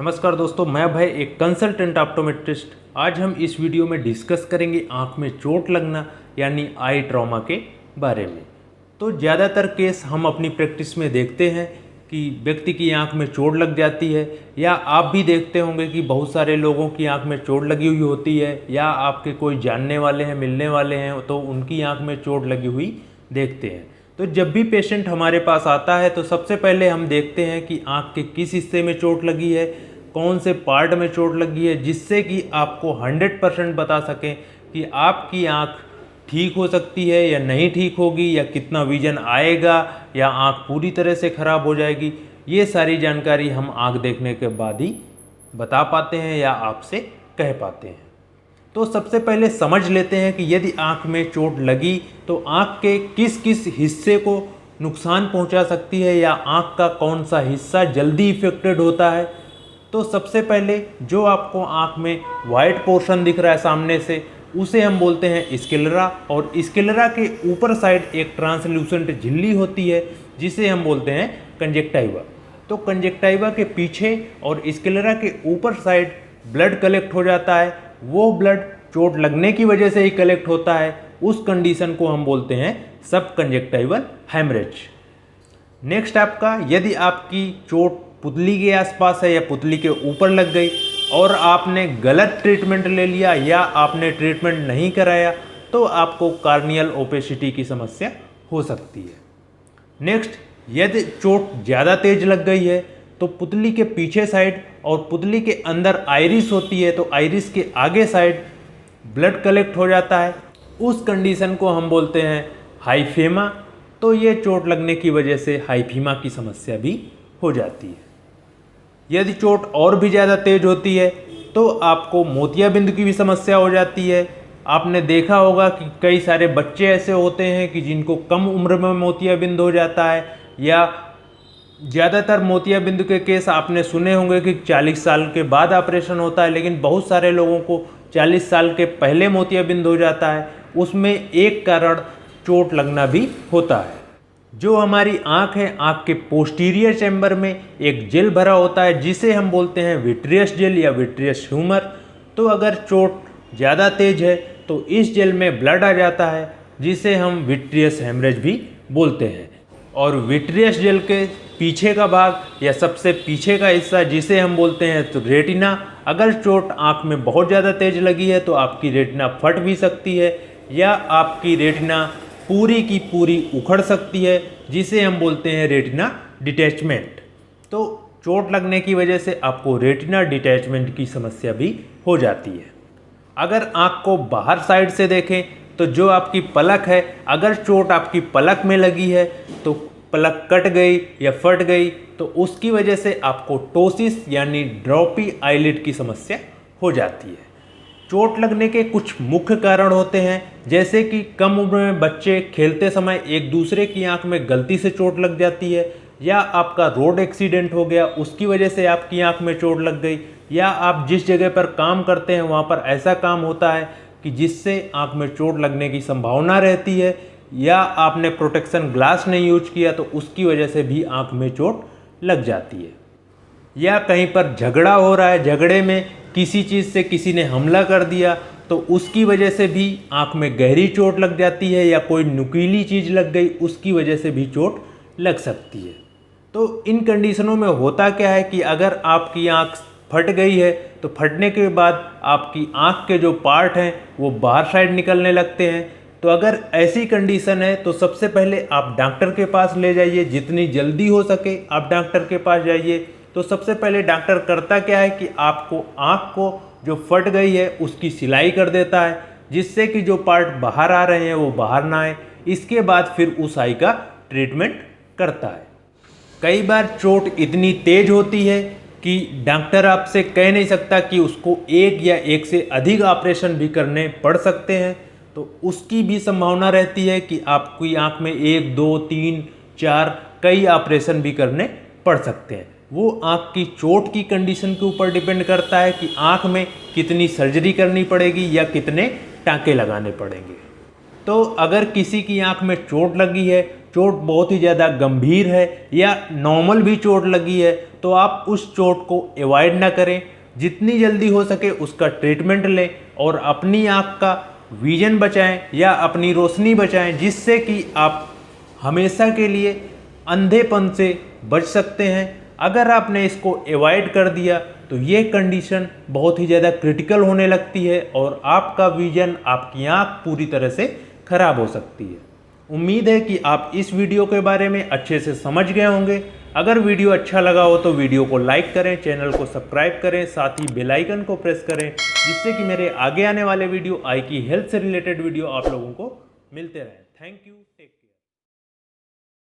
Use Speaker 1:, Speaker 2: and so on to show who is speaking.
Speaker 1: नमस्कार दोस्तों, मैं अभय एक कंसल्टेंट ऑप्टोमेट्रिस्ट। आज हम इस वीडियो में डिस्कस करेंगे आँख में चोट लगना यानी आई ट्रॉमा के बारे में। तो ज़्यादातर केस हम अपनी प्रैक्टिस में देखते हैं कि व्यक्ति की आँख में चोट लग जाती है, या आप भी देखते होंगे कि बहुत सारे लोगों की आँख में चोट लगी हुई होती है, या आपके कोई जानने वाले हैं, मिलने वाले हैं तो उनकी आँख में चोट लगी हुई देखते हैं। तो जब भी पेशेंट हमारे पास आता है तो सबसे पहले हम देखते हैं कि आँख के किस हिस्से में चोट लगी है, कौन से पार्ट में चोट लगी है, जिससे कि आपको 100% बता सकें कि आपकी आँख ठीक हो सकती है या नहीं ठीक होगी, या कितना विजन आएगा, या आँख पूरी तरह से ख़राब हो जाएगी। ये सारी जानकारी हम आँख देखने के बाद ही बता पाते हैं या आपसे कह पाते हैं। तो सबसे पहले समझ लेते हैं कि यदि आँख में चोट लगी तो आँख के किस किस हिस्से को नुकसान पहुंचा सकती है, या आँख का कौन सा हिस्सा जल्दी इफेक्टेड होता है। तो सबसे पहले जो आपको आँख में वाइट पोर्शन दिख रहा है सामने से, उसे हम बोलते हैं स्क्लेरा, और स्क्लेरा के ऊपर साइड एक ट्रांसल्यूसेंट झिल्ली होती है जिसे हम बोलते हैं कंजक्टिवा। तो कंजक्टिवा के पीछे और स्क्लेरा के ऊपर साइड ब्लड कलेक्ट हो जाता है। वो ब्लड चोट लगने की वजह से ही कलेक्ट होता है। उस कंडीशन को हम बोलते हैं सब कंजक्टिवल हेमरेज। नेक्स्ट आपका, यदि आपकी चोट पुतली के आसपास है या पुतली के ऊपर लग गई और आपने गलत ट्रीटमेंट ले लिया या आपने ट्रीटमेंट नहीं कराया, तो आपको कार्नियल ओपेसिटी की समस्या हो सकती है। नेक्स्ट, यदि चोट ज़्यादा तेज लग गई है तो पुतली के पीछे साइड और पुतली के अंदर आइरिस होती है, तो आइरिस के आगे साइड ब्लड कलेक्ट हो जाता है। उस कंडीशन को हम बोलते हैं हाइफेमा। तो ये चोट लगने की वजह से हाइफीमा की समस्या भी हो जाती है। यदि चोट और भी ज़्यादा तेज होती है तो आपको मोतियाबिंद की भी समस्या हो जाती है। आपने देखा होगा कि कई सारे बच्चे ऐसे होते हैं कि जिनको कम उम्र में मोतियाबिंद हो जाता है, या ज़्यादातर मोतियाबिंद के केस आपने सुने होंगे कि 40 साल के बाद ऑपरेशन होता है, लेकिन बहुत सारे लोगों को 40 साल के पहले मोतियाबिंद हो जाता है। उसमें एक कारण चोट लगना भी होता है। जो हमारी आँख है, आँख के पोस्टीरियर चैम्बर में एक जेल भरा होता है जिसे हम बोलते हैं विट्रियस जेल या विट्रियस ह्यूमर। तो अगर चोट ज़्यादा तेज है तो इस जेल में ब्लड आ जाता है जिसे हम विट्रियस हेमरेज भी बोलते हैं। और विट्रियस जेल के पीछे का भाग या सबसे पीछे का हिस्सा जिसे हम बोलते हैं तो रेटिना, अगर चोट आँख में बहुत ज़्यादा तेज लगी है तो आपकी रेटिना फट भी सकती है, या आपकी रेटिना पूरी की पूरी उखड़ सकती है जिसे हम बोलते हैं रेटिना डिटैचमेंट। तो चोट लगने की वजह से आपको रेटिना डिटैचमेंट की समस्या भी हो जाती है। अगर आँख को बाहर साइड से देखें तो जो आपकी पलक है, अगर चोट आपकी पलक में लगी है तो पलक कट गई या फट गई तो उसकी वजह से आपको टोसिस यानी ड्रॉपी आईलिड की समस्या हो जाती है। चोट लगने के कुछ मुख्य कारण होते हैं, जैसे कि कम उम्र में बच्चे खेलते समय एक दूसरे की आंख में गलती से चोट लग जाती है, या आपका रोड एक्सीडेंट हो गया उसकी वजह से आपकी आंख में चोट लग गई, या आप जिस जगह पर काम करते हैं वहाँ पर ऐसा काम होता है कि जिससे आंख में चोट लगने की संभावना रहती है, या आपने प्रोटेक्शन ग्लास नहीं यूज किया तो उसकी वजह से भी आंख में चोट लग जाती है। या कहीं पर झगड़ा हो रहा है, झगड़े में किसी चीज़ से किसी ने हमला कर दिया तो उसकी वजह से भी आंख में गहरी चोट लग जाती है, या कोई नुकीली चीज़ लग गई उसकी वजह से भी चोट लग सकती है। तो इन कंडीशनों में होता क्या है कि अगर आपकी आंख फट गई है तो फटने के बाद आपकी आंख के जो पार्ट हैं वो बाहर साइड निकलने लगते हैं। तो अगर ऐसी कंडीशन है तो सबसे पहले आप डॉक्टर के पास ले जाइए, जितनी जल्दी हो सके आप डॉक्टर के पास जाइए। तो सबसे पहले डॉक्टर करता क्या है कि आपको आँख को जो फट गई है उसकी सिलाई कर देता है, जिससे कि जो पार्ट बाहर आ रहे हैं वो बाहर ना आए। इसके बाद फिर उस आई का ट्रीटमेंट करता है। कई बार चोट इतनी तेज होती है कि डॉक्टर आपसे कह नहीं सकता कि उसको एक या एक से अधिक ऑपरेशन भी करने पड़ सकते हैं, तो उसकी भी संभावना रहती है कि आपकी आँख में 1, 2, 3, 4 कई ऑपरेशन भी करने पड़ सकते हैं। वो आँख की चोट की कंडीशन के ऊपर डिपेंड करता है कि आँख में कितनी सर्जरी करनी पड़ेगी या कितने टाँके लगाने पड़ेंगे। तो अगर किसी की आँख में चोट लगी है चोट बहुत ही ज़्यादा गंभीर है या नॉर्मल भी चोट लगी है तो आप उस चोट को अवॉइड ना करें। जितनी जल्दी हो सके उसका ट्रीटमेंट लें और अपनी आँख का विजन बचाएं या अपनी रोशनी बचाएं, जिससे कि आप हमेशा के लिए अंधेपन से बच सकते हैं। अगर आपने इसको अवॉइड कर दिया तो ये कंडीशन बहुत ही ज़्यादा क्रिटिकल होने लगती है और आपका विजन, आपकी आँख पूरी तरह से खराब हो सकती है। उम्मीद है कि आप इस वीडियो के बारे में अच्छे से समझ गए होंगे। अगर वीडियो अच्छा लगा हो तो वीडियो को लाइक करें, चैनल को सब्सक्राइब करें, साथ ही बेल आइकन को प्रेस करें, जिससे कि मेरे आगे आने वाले वीडियो आई की हेल्थ से रिलेटेड वीडियो आप लोगों को मिलते रहें। Thank you. टेक